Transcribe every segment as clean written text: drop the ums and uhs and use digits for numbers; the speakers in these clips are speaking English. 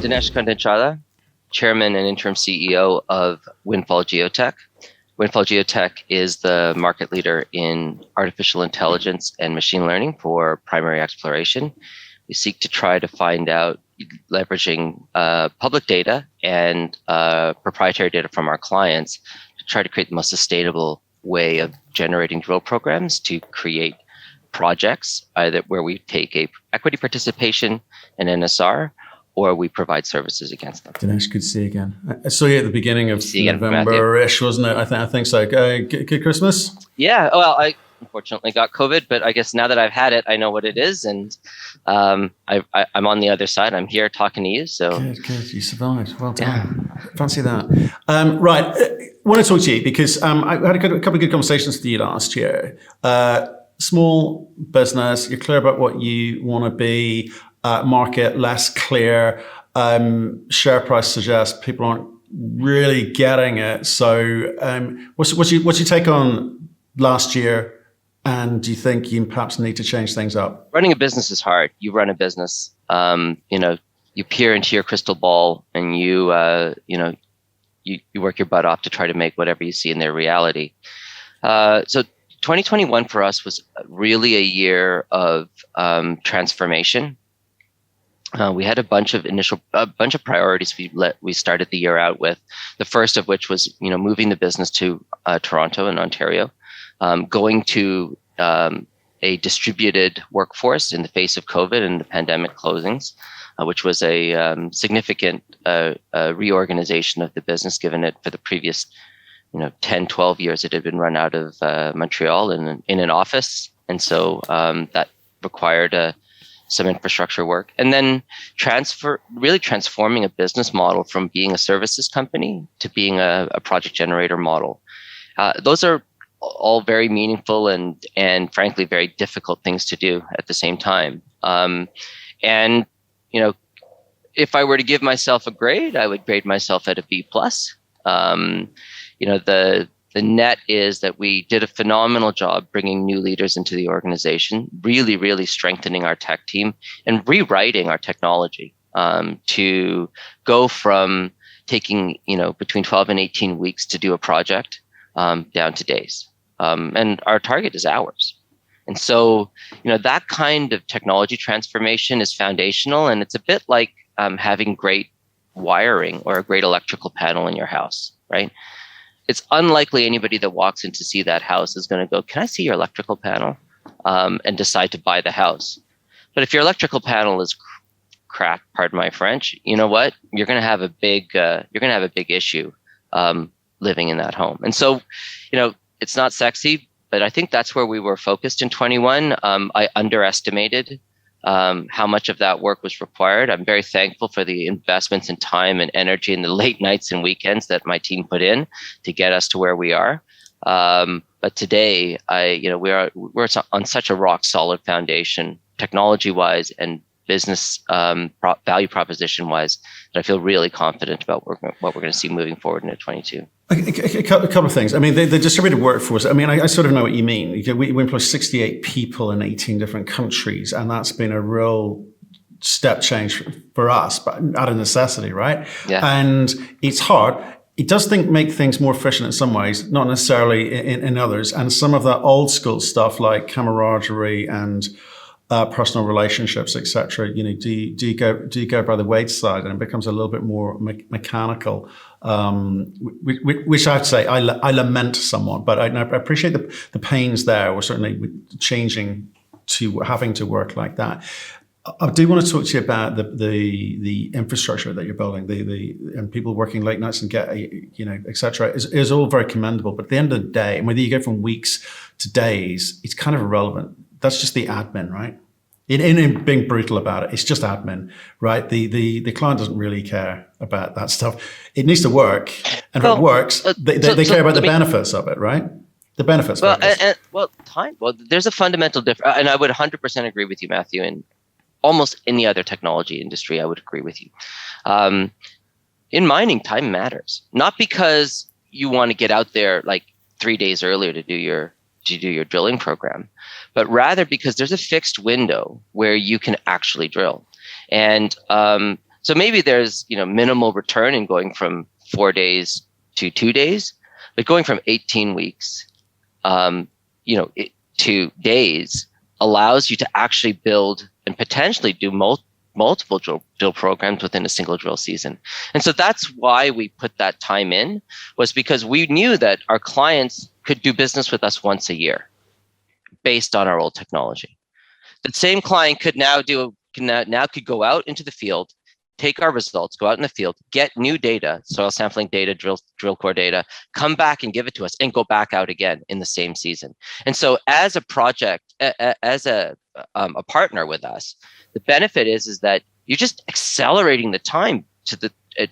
Dinesh Kandanchatha, Chairman and Interim CEO of Windfall Geotek. Windfall Geotek is the market leader in artificial intelligence and machine learning for primary exploration. We seek to try to find out, leveraging public data and proprietary data from our clients, to try to create the most sustainable way of generating drill programs to create projects, either where we take a equity participation, an NSR, or we provide services against them. Dinesh, good to see you again. I saw you at the beginning of November-ish, wasn't it? I think so. Good Christmas? Yeah. Well, I unfortunately got COVID, but I guess now that I've had it, I know what it is, and I'm on the other side. I'm here talking to you. So good. You survived. Well done. Yeah. Fancy that. Right. I want to talk to you because I had a couple of good conversations with you last year. Small business, you're clear about what you want to be. Market less clear. Share price suggests people aren't really getting it. So, what's your take on last year? And do you think you perhaps need to change things up? Running a business is hard. You run a business. You peer into your crystal ball, and you work your butt off to try to make whatever you see in their reality. So 2021 for us was really a year of transformation. We had a bunch of priorities we started the year out with. The first of which was, moving the business to Toronto and Ontario, going to a distributed workforce in the face of COVID and the pandemic closings, which was a significant reorganization of the business, given it for the previous 10, 12 years it had been run out of Montreal in an office. And so that required some infrastructure work, and then really transforming a business model from being a services company to being a project generator model. Those are all very meaningful and frankly very difficult things to do at the same time. If I were to give myself a grade, I would grade myself at a B+. The net is that we did a phenomenal job bringing new leaders into the organization, really, really strengthening our tech team and rewriting our technology to go from taking, between 12 and 18 weeks to do a project down to days. And our target is hours. And so, that kind of technology transformation is foundational, and it's a bit like having great wiring or a great electrical panel in your house, right? It's unlikely anybody that walks in to see that house is going to go, "Can I see your electrical panel?" And decide to buy the house. But if your electrical panel is crap, pardon my French, you know what? You're going to have a big issue living in that home. And so, it's not sexy, but I think that's where we were focused in 21. I underestimated how much of that work was required. I'm very thankful for the investments in time and energy and the late nights and weekends that my team put in to get us to where we are. But today, we're on such a rock solid foundation, technology-wise and business value proposition-wise, that I feel really confident about what we're going to see moving forward into 22. A couple of things. I mean, the distributed workforce, I sort of know what you mean. We employ 68 people in 18 different countries, and that's been a real step change for us, but out of necessity, right? Yeah. And it's hard. It does make things more efficient in some ways, not necessarily in others. And some of that old school stuff like camaraderie and personal relationships, etc. Do you go by the wayside, and it becomes a little bit more mechanical, which I'd say I lament somewhat, but I appreciate the pains there. We're certainly changing to having to work like that. I do want to talk to you about the infrastructure that you're building, and people working late nights and etc. is all very commendable. But at the end of the day, and whether you go from weeks to days, it's kind of irrelevant. That's just the admin, right? In being brutal about it, it's just admin, right? The client doesn't really care about that stuff. It needs to work, and if it works, they care about the benefits of it, right? The benefits. Time. Well, there's a fundamental difference, and I would 100% agree with you, Matthew. And almost any other technology industry, I would agree with you. In mining, time matters, not because you want to get out there like 3 days earlier to do your drilling program, but rather because there's a fixed window where you can actually drill. And So maybe there's, minimal return in going from 4 days to 2 days, but going from 18 weeks, to days allows you to actually build and potentially do multiple drill programs within a single drill season. And so that's why we put that time in, was because we knew that our clients could do business with us once a year based on our old technology. The same client could now could go out into the field, take our results, go out in the field, get new data, soil sampling data, drill core data, come back and give it to us, and go back out again in the same season. And so, as a project, as a partner with us, the benefit is that you're just accelerating the time to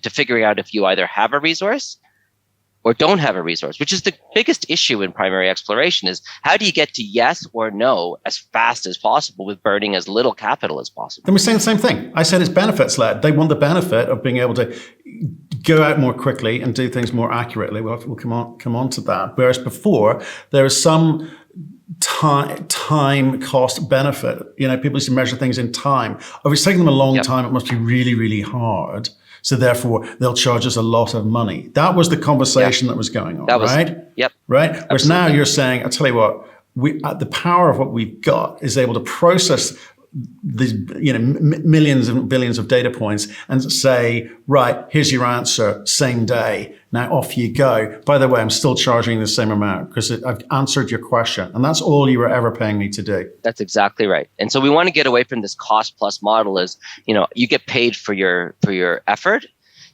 figuring out if you either have a resource or don't have a resource, which is the biggest issue in primary exploration, is how do you get to yes or no as fast as possible with burning as little capital as possible? And we're saying the same thing. I said it's benefits led. They want the benefit of being able to go out more quickly and do things more accurately. We'll come on to that. Whereas before, there is some time cost benefit. People used to measure things in time. If it's taking them a long time, it must be really, really hard. So therefore, they'll charge us a lot of money. That was the conversation that was going on, right? Yep. Right? Whereas now you're saying, I'll tell you what, the power of what we've got is able to process these millions and billions of data points and say, right, here's your answer, same day. Now off you go. By the way, I'm still charging the same amount because I've answered your question. And that's all you were ever paying me to do. That's exactly right. And so we want to get away from this cost plus model is, you get paid for your effort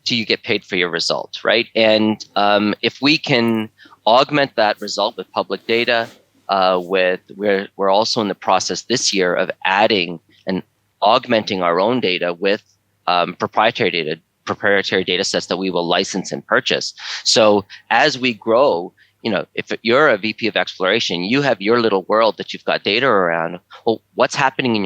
till you get paid for your result, right? And if we can augment that result with public data, we're also in the process this year of adding and augmenting our own data with proprietary data sets that we will license and purchase. So as we grow, if you're a VP of exploration, you have your little world that you've got data around. Well, what's happening in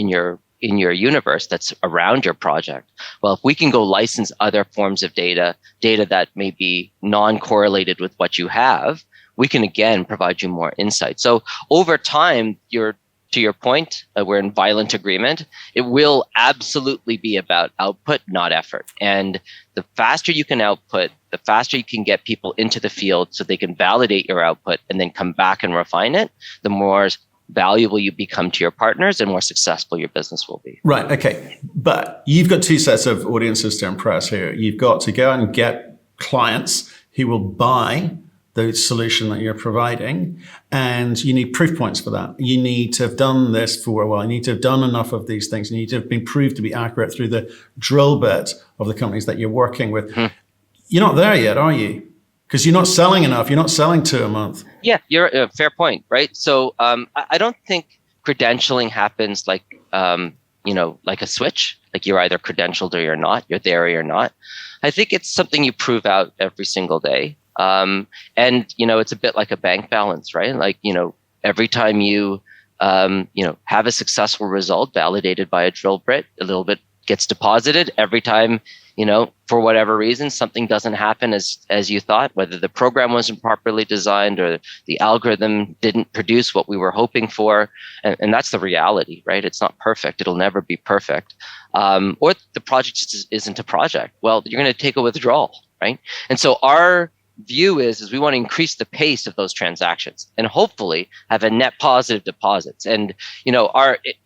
your universe that's around your project? Well, if we can go license other forms of data that may be non-correlated with what you have, we can again provide you more insight. So over time, to your point, we're in violent agreement. It will absolutely be about output, not effort. And the faster you can output, the faster you can get people into the field so they can validate your output and then come back and refine it, the more valuable you become to your partners and more successful your business will be. Right. Okay. But you've got two sets of audiences to impress here. You've got to go out and get clients who will buy the solution that you're providing, and you need proof points for that. You need to have done this for a while. You need to have done enough of these things. You need to have been proved to be accurate through the drill bit of the companies that you're working with. You're not there yet, are you? Because you're not selling enough. You're not selling 2 a month. Yeah, you're a fair point, right? So I don't think credentialing happens like a switch. Like you're either credentialed or you're not. You're there or you're not. I think it's something you prove out every single day. And it's a bit like a bank balance, right? Like, every time you, have a successful result validated by a drill bit, a little bit gets deposited. Every time, for whatever reason, something doesn't happen as you thought, whether the program wasn't properly designed or the algorithm didn't produce what we were hoping for. And that's the reality, right? It's not perfect. It'll never be perfect. Or the project just isn't a project. Well, you're going to take a withdrawal, right? And so our view is we want to increase the pace of those transactions and hopefully have a net positive deposits. And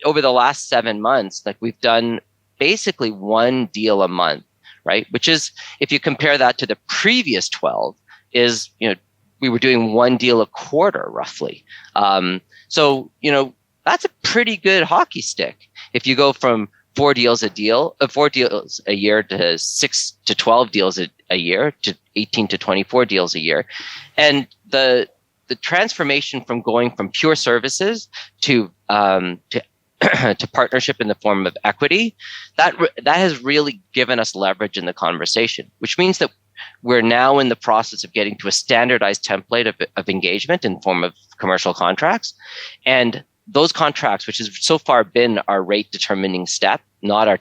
over the last 7 months, like we've done basically one deal a month, right? Which is, if you compare that to the previous 12, is we were doing one deal a quarter roughly. So that's a pretty good hockey stick. If you go from 4 deals a year to 6 to 12 deals a year to 18 to 24 deals a year. And the transformation from going from pure services to to partnership in the form of equity, that has really given us leverage in the conversation, which means that we're now in the process of getting to a standardized template of engagement in the form of commercial contracts. And those contracts, which has so far been our rate determining step, not our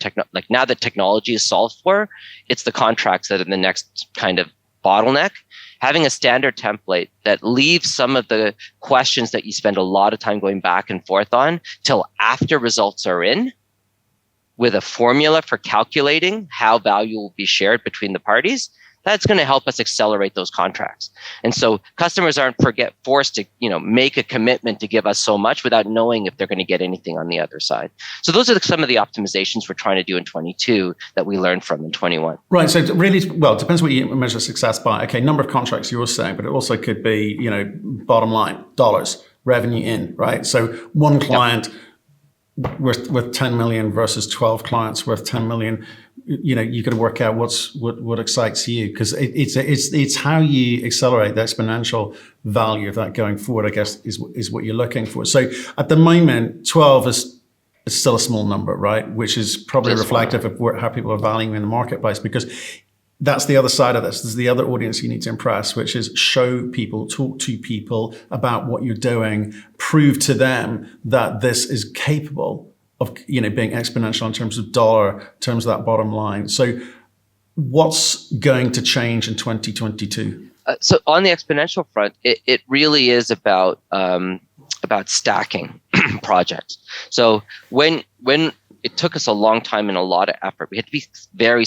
now that technology is solved for, it's the contracts that are the next kind of bottleneck. Having a standard template that leaves some of the questions that you spend a lot of time going back and forth on till after results are in with a formula for calculating how value will be shared between the parties, that's going to help us accelerate those contracts. And so customers aren't forced to, make a commitment to give us so much without knowing if they're going to get anything on the other side. So those are some of the optimizations we're trying to do in 22 that we learned from in 21. Right. So really, well, it depends what you measure success by. Okay, number of contracts you're saying, but it also could be, bottom line, dollars, revenue in, right? So one client worth 10 million versus 12 clients worth 10 million. You got to work out what excites you, because it's how you accelerate the exponential value of that going forward, I guess, is what you're looking for. So at the moment, 12 is still a small number, right? Which is probably reflective of how people are valuing in the marketplace, because that's the other side of this. This is the other audience you need to impress, which is show people, talk to people about what you're doing, prove to them that this is capable of being exponential in terms of dollar, in terms of that bottom line. So what's going to change in 2022? So on the exponential front, it really is about stacking projects. So when it took us a long time and a lot of effort, we had to be very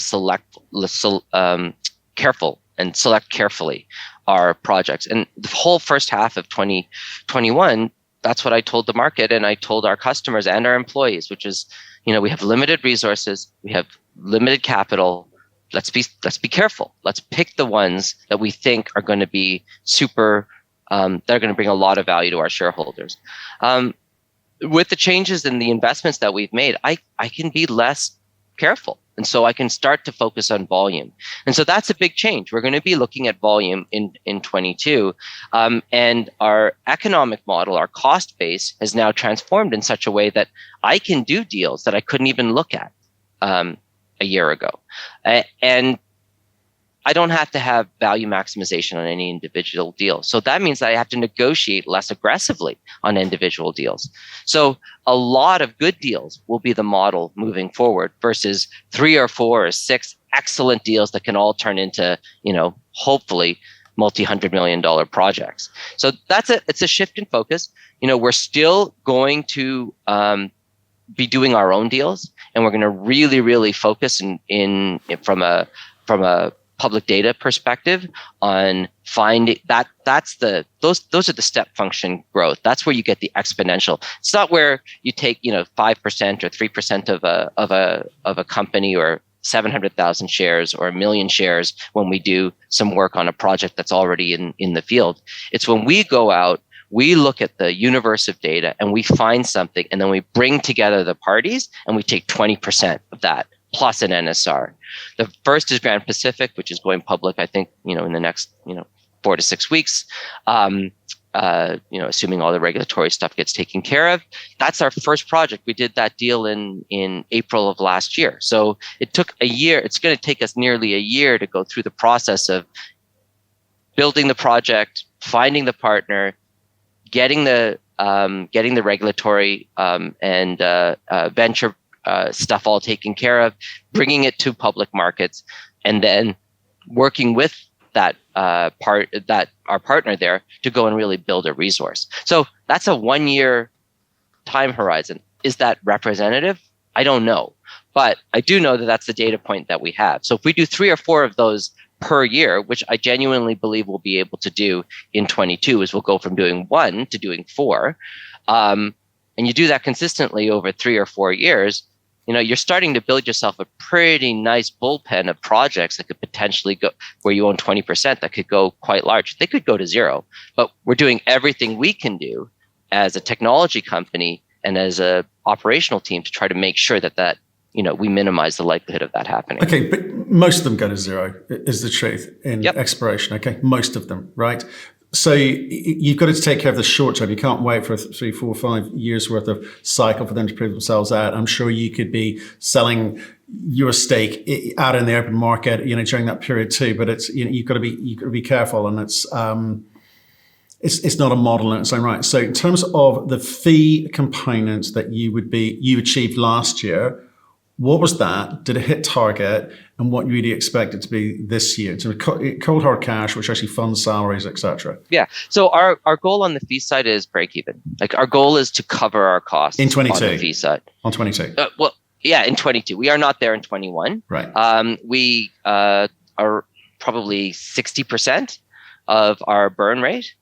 careful and select carefully our projects. And the whole first half of 2021, that's what I told the market and I told our customers and our employees, which is, we have limited resources, we have limited capital. Let's be careful. Let's pick the ones that we think are going to be super, that are going to bring a lot of value to our shareholders. With the changes in the investments that we've made, I can be less careful. And so I can start to focus on volume. And so that's a big change. We're going to be looking at volume in 22. And our economic model, our cost base has now transformed in such a way that I can do deals that I couldn't even look at a year ago. And I don't have to have value maximization on any individual deal. So that means that I have to negotiate less aggressively on individual deals. So a lot of good deals will be the model moving forward versus 3 or 4 or 6 excellent deals that can all turn into, hopefully multi-$100 million projects. So it's a shift in focus. We're still going to be doing our own deals, and we're going to really, really focus from a public data perspective on finding those are the step function growth. That's where you get the exponential. It's not where you take 5% or 3% of a company or 700,000 shares or 1 million shares when we do some work on a project that's already in the field. It's when we go out, we look at the universe of data and we find something, and then we bring together the parties and we take 20% of that plus an NSR. The first is Grand Pacific, which is going public, I think, in the next, 4 to 6 weeks. Assuming all the regulatory stuff gets taken care of. That's our first project. We did that deal in April of last year. So it took a year. It's going to take us nearly a year to go through the process of building the project, finding the partner, getting the regulatory and venture stuff all taken care of, bringing it to public markets, and then working with that our partner there to go and really build a resource. So that's a 1-year time horizon. Is that representative? I don't know, but I do know that that's the data point that we have. So if we do 3 or 4 of those per year, which I genuinely believe we'll be able to do in 22, is we'll go from doing 1 to doing 4. And you do that consistently over 3 or 4 years, you're starting to build yourself a pretty nice bullpen of projects that could potentially go where you own 20%, that could go quite large. They could go to 0, but we're doing everything we can do as a technology company and as a operational team to try to make sure that we minimize the likelihood of that happening. Okay, but most of them go to 0 is the truth in exploration. Okay, most of them, right? So you've got to take care of the short term. You can't wait for 3, 4, 5 years worth of cycle for them to prove themselves out. I'm sure you could be selling your stake out in the open market, during that period too. But it's you've got to be careful, and it's not a model in its own right. So in terms of the fee components that you achieved last year, what was that? Did it hit target? And what you really expect it to be this year? So cold hard cash, which actually funds salaries, etc. Yeah. So our goal on the fee side is break even. Like our goal is to cover our costs in 22 on the fee side. On 22. Yeah, in 22. We are not there in 21. Right. We are probably 60% of our burn rate.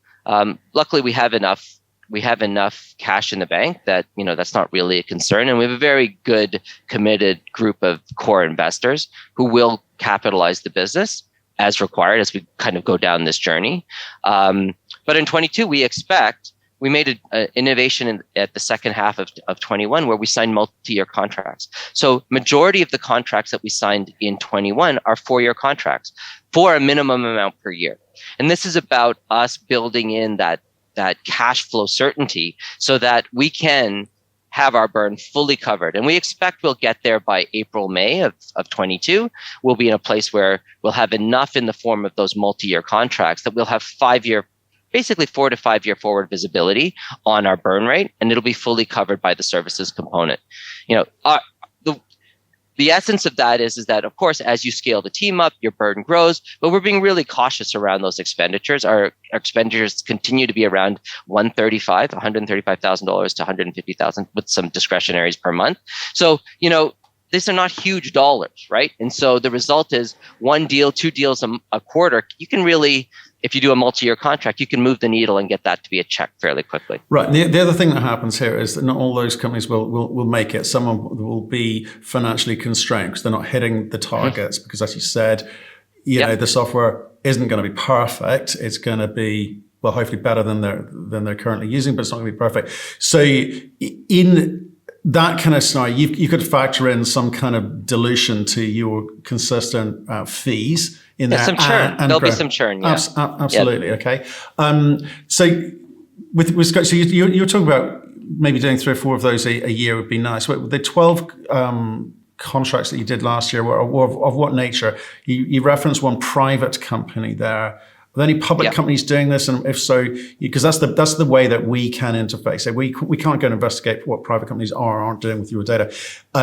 Luckily, we have enough. We have enough cash in the bank that that's not really a concern, and we have a very good, committed group of core investors who will capitalize the business as required as we kind of go down this journey. But in 22, we made an innovation at the second half of 21 where we signed multi-year contracts. So majority of the contracts that we signed in 21 are 4-year contracts for a minimum amount per year. And this is about us building in that cash flow certainty so that we can have our burn fully covered. And we expect we'll get there by April, May of 22. We'll be in a place where we'll have enough in the form of those multi-year contracts that we'll have 4 to 5 year forward visibility on our burn rate, and it'll be fully covered by the services component. The essence of that is that, of course, as you scale the team up, your burden grows, but we're being really cautious around those expenditures. Our expenditures continue to be around $135,000 to $150,000 with some discretionaries per month. So, these are not huge dollars, right? And so the result is 1 deal, 2 deals a quarter. You can really, if you do a multi-year contract, you can move the needle and get that to be a check fairly quickly. Right. The other thing that happens here is that not all those companies will make it. Some will be financially constrained because they're not hitting the targets. Because as you said, the software isn't going to be perfect. It's going to be, well, hopefully better than they're currently using, but it's not going to be perfect. So in that kind of scenario, you could factor in some kind of dilution to your consistent fees in there. Some churn. There'll be some churn. Yeah. Absolutely. Yeah. Okay. So so you're talking about maybe doing 3 or 4 of those a year would be nice. The 12 contracts that you did last year were of what nature? You referenced one private company there. Are there any public companies doing this? And if so, because that's the way that we can interface. So we can't go and investigate what private companies are or aren't doing with your data,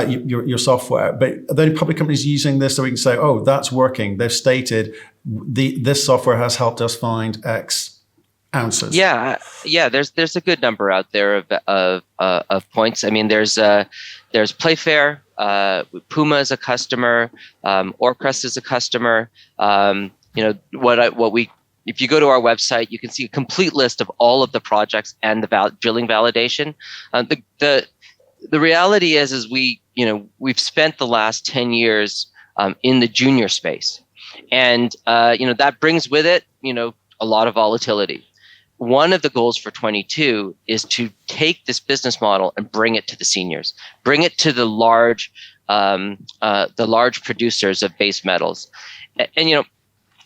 your software. But are there any public companies using this so we can say, oh, that's working? They've stated this software has helped us find X ounces. Yeah. There's a good number out there of points. I mean, there's Playfair, Puma is a customer, Orcrest is a customer. If you go to our website, you can see a complete list of all of the projects and the drilling validation. The reality is we've spent the last 10 years in the junior space, and that brings with it a lot of volatility. One of the goals for 22 is to take this business model and bring it to the seniors, bring it to the large producers of base metals, and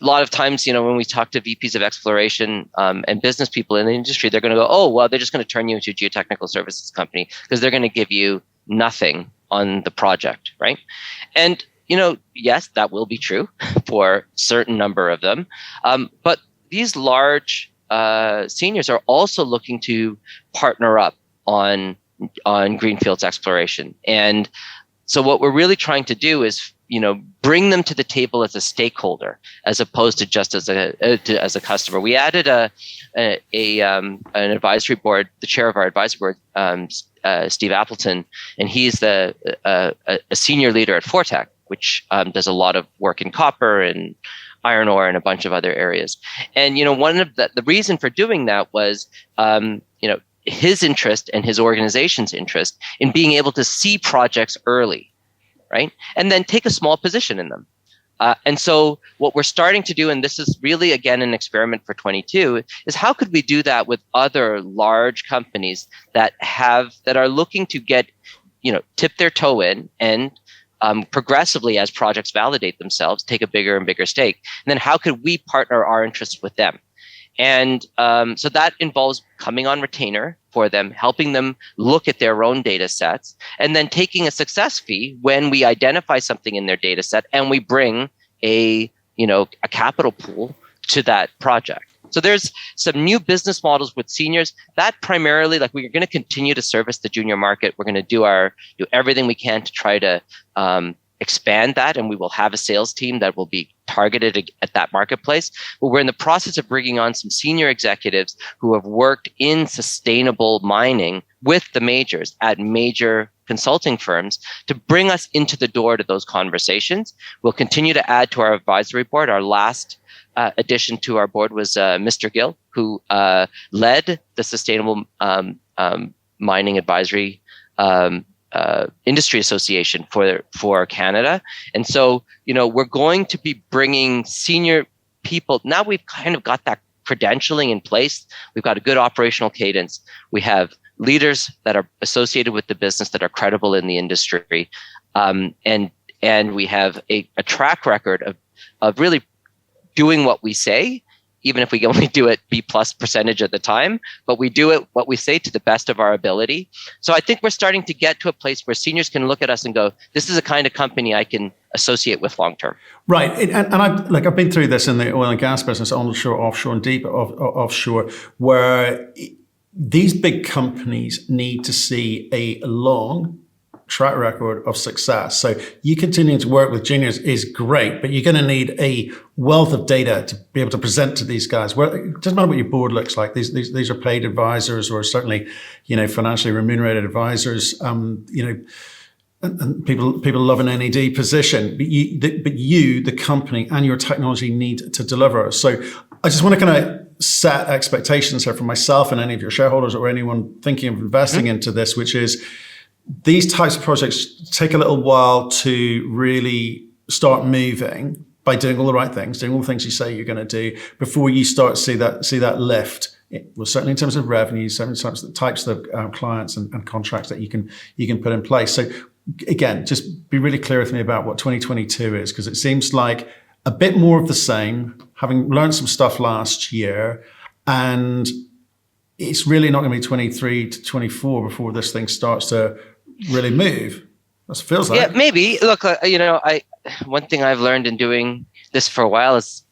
a lot of times, when we talk to VPs of exploration and business people in the industry, they're going to go, oh, well, they're just going to turn you into a geotechnical services company because they're going to give you nothing on the project, right? And, yes, that will be true for a certain number of them. But these large seniors are also looking to partner up on greenfields exploration. And so what we're really trying to do is bring them to the table as a stakeholder, as opposed to just as a customer. We added an advisory board, the chair of our advisory board, Steve Appleton, and he's a senior leader at Fortec, which does a lot of work in copper and iron ore and a bunch of other areas. And one of the reason for doing that was his interest and his organization's interest in being able to see projects early. Right? And then take a small position in them. And so what we're starting to do, and this is really, again, an experiment for 22, is how could we do that with other large companies that are looking to get, tip their toe in and progressively, as projects validate themselves, take a bigger and bigger stake. And then how could we partner our interests with them? And so that involves coming on retainer for them, helping them look at their own data sets, and then taking a success fee when we identify something in their data set and we bring a capital pool to that project. So there's some new business models with seniors that primarily, like, we're going to continue to service the junior market. We're going to do everything we can to try to expand that, and we will have a sales team that will be targeted at that marketplace. But we're in the process of bringing on some senior executives who have worked in sustainable mining with the majors at major consulting firms to bring us into the door to those conversations. We'll continue to add to our advisory board. Our last addition to our board was Mr. Gill, who led the Sustainable Mining Advisory Industry Association for Canada. And so, we're going to be bringing senior people. Now we've kind of got that credentialing in place. We've got a good operational cadence. We have leaders that are associated with the business that are credible in the industry. And we have a track record of really doing what we say, even if we only do it B+ percentage at the time, but we do it what we say to the best of our ability. So I think we're starting to get to a place where seniors can look at us and go, this is a kind of company I can associate with long term. Right. And I've been through this in the oil and gas business, onshore, offshore, and deep offshore, where these big companies need to see a long track record of success. So you continuing to work with juniors is great, but you're going to need a wealth of data to be able to present to these guys. Well, it doesn't matter what your board looks like. These are paid advisors, or certainly, financially remunerated advisors. And people love an NED position, but you, the company, and your technology need to deliver. So I just want to kind of set expectations here for myself and any of your shareholders or anyone thinking of investing into this, which is these types of projects take a little while to really start moving by doing all the right things, doing all the things you say you're going to do before you start to see that lift. Well, certainly in terms of revenue, certainly in terms of the types of clients and contracts that you can put in place. So again, just be really clear with me about what 2022 is, because it seems like a bit more of the same, having learned some stuff last year, and it's really not going to be 23 to 24 before this thing starts to really move. That feels like. Yeah, maybe. Look, one thing I've learned in doing this for a while is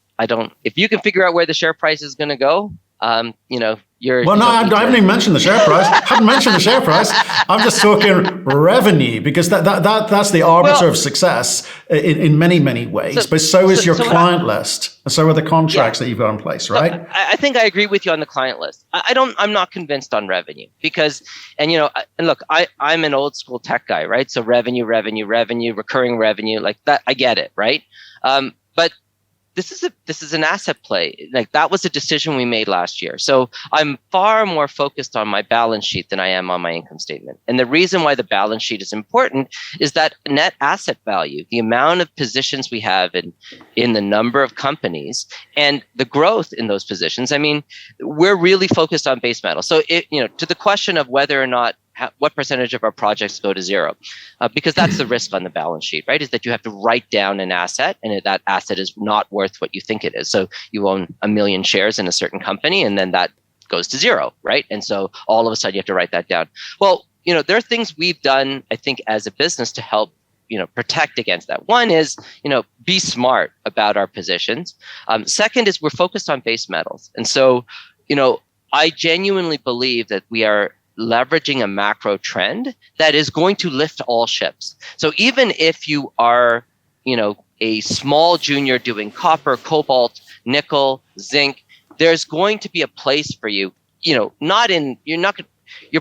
if you can figure out where the share price is going to go, you're. Well, no, I haven't even mentioned the share price. I haven't mentioned the share price. I'm just talking revenue, because that's the arbiter of success in many, many ways. But so is your client list, and so are the contracts that you've got in place, right? Look, I think I agree with you on the client list. I'm not convinced on revenue, because, and look, I'm an old school tech guy, right? So revenue, recurring revenue, like that, I get it, right? But this is an asset play. Like, that was a decision we made last year. So I'm far more focused on my balance sheet than I am on my income statement. And the reason why the balance sheet is important is that net asset value, the amount of positions we have in the number of companies and the growth in those positions. I mean, we're really focused on base metal. So to the question of whether or not what percentage of our projects go to zero, because that's the risk on the balance sheet, right? Is that you have to write down an asset, and that asset is not worth what you think it is. So you own 1 million shares in a certain company, and then that goes to zero, right? And so all of a sudden you have to write that down. Well, there are things we've done, I think, as a business to help protect against that. One is, be smart about our positions. Second is we're focused on base metals. And so, I genuinely believe that we are leveraging a macro trend that is going to lift all ships. So even if you are, a small junior doing copper, cobalt, nickel, zinc, there's going to be a place for you. Your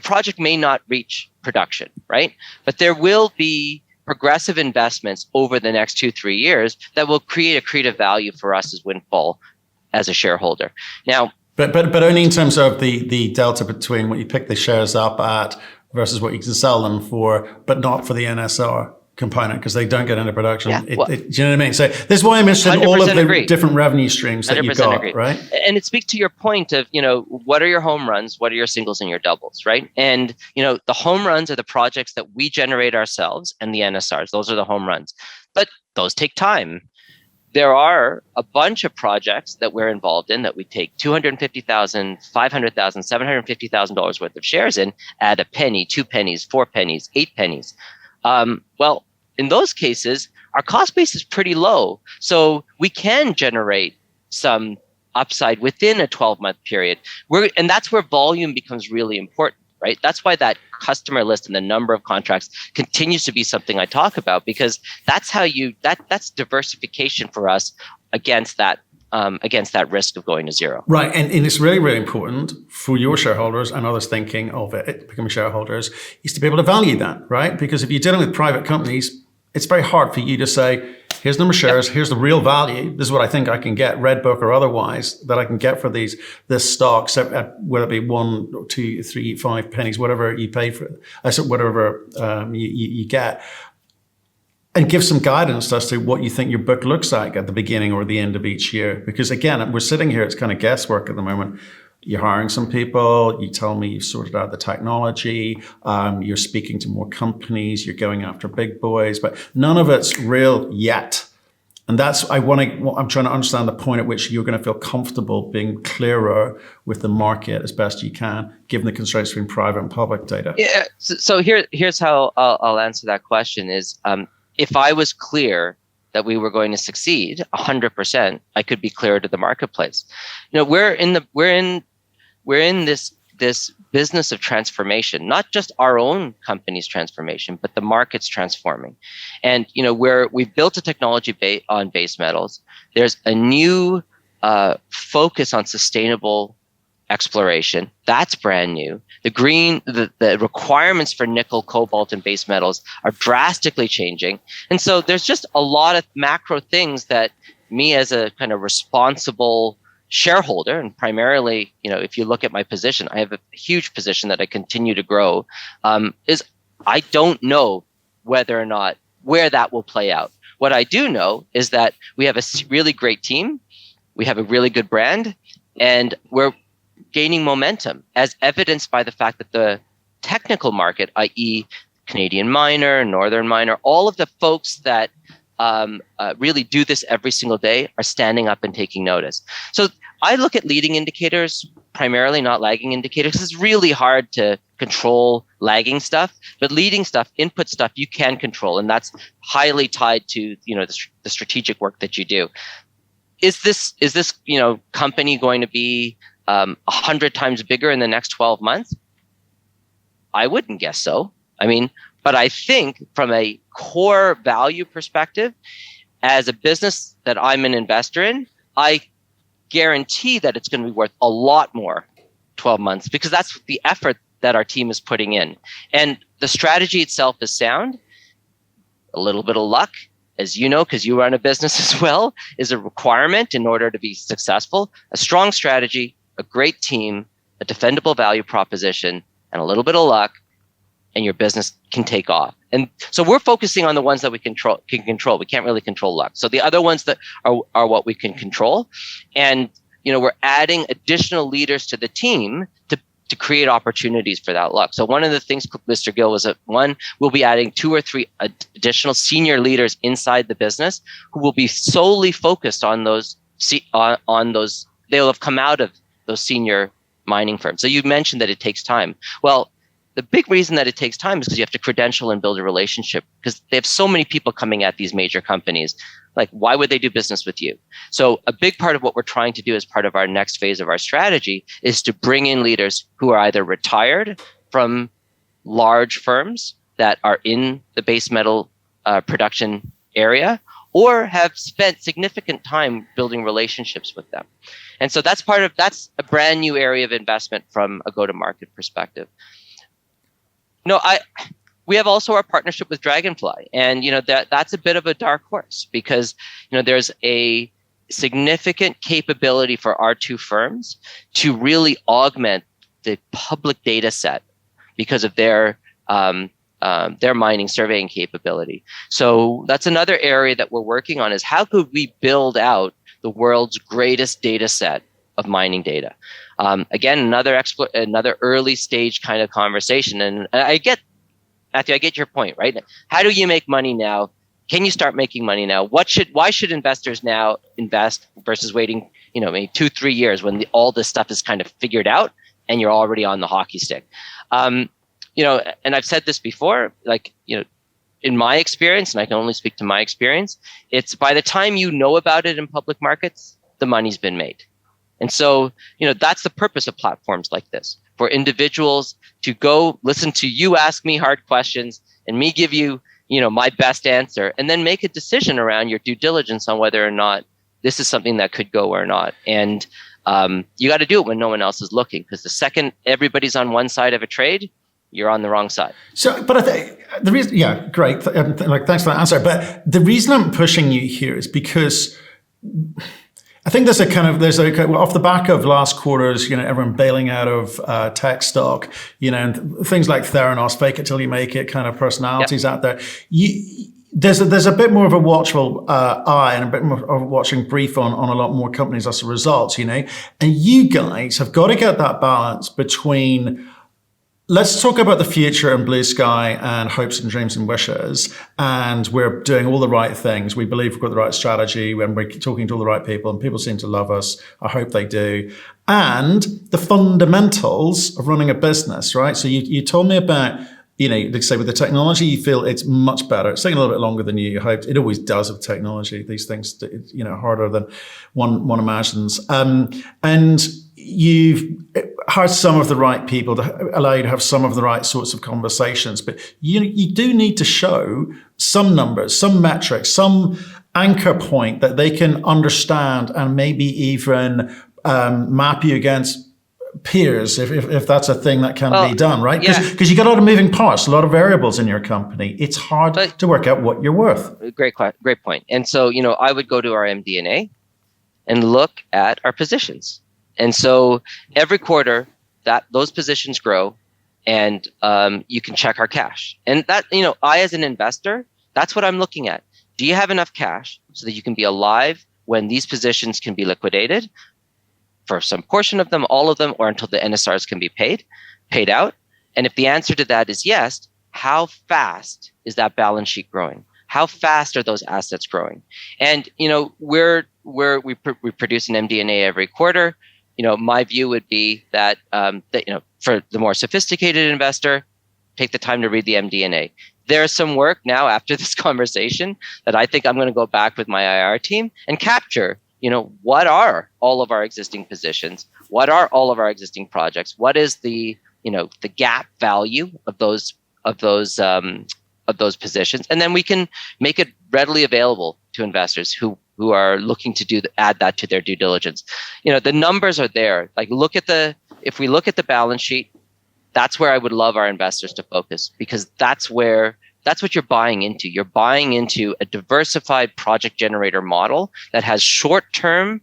project may not reach production, right? But there will be progressive investments over the next 2-3 years that will create accretive value for us as Windfall, as a shareholder. Now, But only in terms of the delta between what you pick the shares up at versus what you can sell them for, but not for the NSR component, because they don't get into production. Yeah, do you know what I mean? So this is why I'm interested in all of the different revenue streams that you've got, agree. Right? And it speaks to your point of, what are your home runs? What are your singles and your doubles, right? And, the home runs are the projects that we generate ourselves, and the NSRs. Those are the home runs. But those take time. There are a bunch of projects that we're involved in that we take $250,000, $500,000, $750,000 worth of shares in, add a penny, 2 pennies, 4 pennies, 8 pennies. Well, in those cases, our cost base is pretty low. So we can generate some upside within a 12-month period. And that's where volume becomes really important, right? That's why that customer list and the number of contracts continues to be something I talk about, because that's how that's diversification for us against that against that risk of going to zero. Right. And it's really, really important for your shareholders and others thinking of it, becoming shareholders, is to be able to value that, right? Because if you're dealing with private companies, it's very hard for you to say, here's the number of shares, here's the real value. This is what I think I can get, Red Book or otherwise, that I can get for this stock, whether it be 1, 2, 3, 5 pennies, whatever you pay for it, whatever you get. And give some guidance as to what you think your book looks like at the beginning or the end of each year. Because again, we're sitting here, it's kind of guesswork at the moment. You're hiring some people, you tell me you've sorted out the technology, you're speaking to more companies, you're going after big boys, but none of it's real yet. And that's, I'm trying to understand the point at which you're going to feel comfortable being clearer with the market as best you can, given the constraints between private and public data. Yeah. So here's how I'll answer that question is, if I was clear that we were going to succeed 100%, I could be clearer to the marketplace. We're in this business of transformation, not just our own company's transformation, but the market's transforming. And we've built a technology on base metals. There's a new focus on sustainable exploration. That's brand new. The requirements for nickel, cobalt, and base metals are drastically changing. And so there's just a lot of macro things that me as a kind of responsible shareholder, and primarily, if you look at my position, I have a huge position that I continue to grow, is I don't know whether or not where that will play out. What I do know is that we have a really great team, we have a really good brand, and we're gaining momentum, as evidenced by the fact that the technical market, i.e. Canadian miner, Northern miner, all of the folks that really do this every single day are standing up and taking notice. So I look at leading indicators, primarily not lagging indicators. It's really hard to control lagging stuff, but leading stuff, input stuff, you can control, and that's highly tied to the strategic work that you do. Is this company going to be 100 times bigger in the next 12 months? I wouldn't guess so. But I think from a core value perspective, as a business that I'm an investor in, I guarantee that it's going to be worth a lot more 12 months, because that's the effort that our team is putting in. And the strategy itself is sound. A little bit of luck, as you know, because you run a business as well, is a requirement in order to be successful. A strong strategy, a great team, a defendable value proposition, and a little bit of luck, and your business can take off. And so we're focusing on the ones that we can control. We can't really control luck. So the other ones that are what we can control. And we're adding additional leaders to the team to create opportunities for that luck. So one of the things, Mr. Gill, was that we'll be adding 2 or 3 additional senior leaders inside the business who will be solely focused on those. They'll have come out of those senior mining firms. So you mentioned that it takes time. Well, the big reason that it takes time is because you have to credential and build a relationship, because they have so many people coming at these major companies. Like, why would they do business with you? So a big part of what we're trying to do as part of our next phase of our strategy is to bring in leaders who are either retired from large firms that are in the base metal production area, or have spent significant time building relationships with them. And so that's a brand new area of investment from a go-to-market perspective. We have also our partnership with Dragonfly, and that's a bit of a dark horse, because there's a significant capability for our 2 firms to really augment the public data set because of their mining surveying capability. So that's another area that we're working on, is how could we build out the world's greatest data set of mining data. Again, another early stage kind of conversation. And Matthew, I get your point, right? How do you make money now? Can you start making money now? Why should investors now invest versus waiting, maybe 2-3 years when all this stuff is kind of figured out and you're already on the hockey stick? And I've said this before, in my experience, and I can only speak to my experience, it's by the time you know about it in public markets, the money's been made. And so, that's the purpose of platforms like this, for individuals to go listen to you ask me hard questions and me give you, my best answer, and then make a decision around your due diligence on whether or not this is something that could go or not. And you got to do it when no one else is looking, because the second everybody's on one side of a trade, you're on the wrong side. So, but I think the reason, yeah, great. Thanks for that answer. But the reason I'm pushing you here is because I think there's off the back of last quarter's, everyone bailing out of tech stock, and things like Theranos, fake it till you make it kind of personalities out there. There's a bit more of a watchful eye and a bit more of a watching brief on a lot more companies as a result, and you guys have got to get that balance between, let's talk about the future and blue sky and hopes and dreams and wishes. And we're doing all the right things. We believe we've got the right strategy when we're talking to all the right people, and people seem to love us. I hope they do. And the fundamentals of running a business, right? So you told me about, like say with the technology, you feel it's much better. It's taking a little bit longer than you hoped. It always does with technology. These things, harder than one imagines. And you've hired some of the right people to allow you to have some of the right sorts of conversations, but you do need to show some numbers, some metrics, some anchor point that they can understand, and maybe even map you against peers, if that's a thing that can be done, right? Because you got a lot of moving parts, a lot of variables in your company. It's hard to work out what you're worth. Great point. And so, I would go to our MD&A and look at our positions. And so every quarter that those positions grow, and you can check our cash. And that, I as an investor, that's what I'm looking at. Do you have enough cash so that you can be alive when these positions can be liquidated for some portion of them, all of them, or until the NSRs can be paid out? And if the answer to that is yes, how fast is that balance sheet growing? How fast are those assets growing? And, we produce an MD&A every quarter. My view would be that, for the more sophisticated investor, take the time to read the MD&A. There's some work now after this conversation that I think I'm going to go back with my IR team and capture, what are all of our existing positions? What are all of our existing projects? What is the gap value of those positions? And then we can make it readily available to investors who are looking to add that to their due diligence. The numbers are there. Like if we look at the balance sheet, that's where I would love our investors to focus, because that's what you're buying into. You're buying into a diversified project generator model that has short-term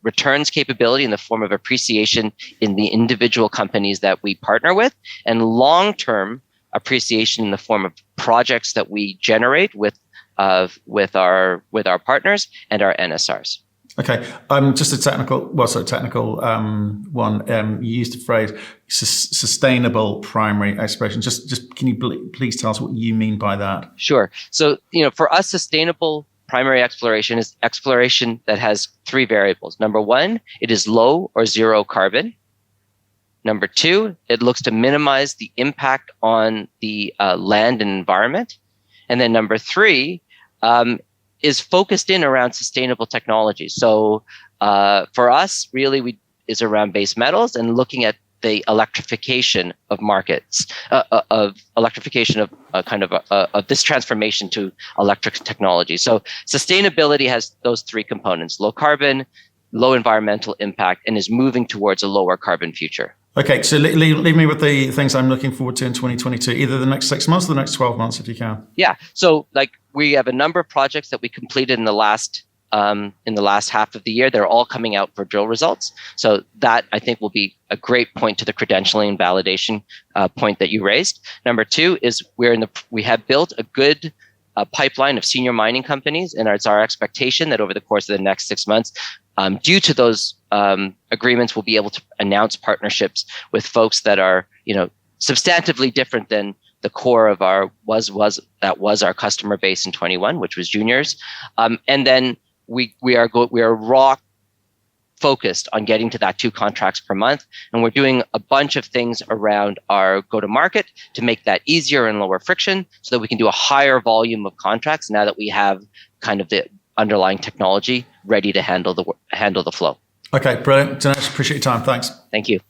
returns capability in the form of appreciation in the individual companies that we partner with, and long-term appreciation in the form of projects that we generate with our partners and our NSRs. Okay, just a technical one. You used the phrase sustainable primary exploration. Just can you please tell us what you mean by that? Sure. So for us, sustainable primary exploration is exploration that has three variables. Number one, it is low or zero carbon. Number two, it looks to minimize the impact on the land and environment. And then number three is focused in around sustainable technology. So for us, really, is around base metals and looking at the electrification of markets, of this transformation to electric technology. So sustainability has those three components: low carbon, low environmental impact, and is moving towards a lower carbon future. Okay, so leave me with the things I'm looking forward to in 2022, either the next 6 months or the next 12 months, if you can. Yeah, so we have a number of projects that we completed in the last half of the year. They're all coming out for drill results. So that, I think, will be a great point to the credentialing and validation point that you raised. Number two is we have built a good pipeline of senior mining companies, and it's our expectation that over the course of the next 6 months, due to those agreements, we'll be able to announce partnerships with folks that are, substantively different than the core of our our customer base in 21, which was juniors. And then we are raw focused on getting to that 2 contracts per month, and we're doing a bunch of things around our go-to-market to make that easier and lower friction, so that we can do a higher volume of contracts now that we have kind of the underlying technology ready to handle the flow. Okay, brilliant. Dinesh, appreciate your time. Thanks. Thank you.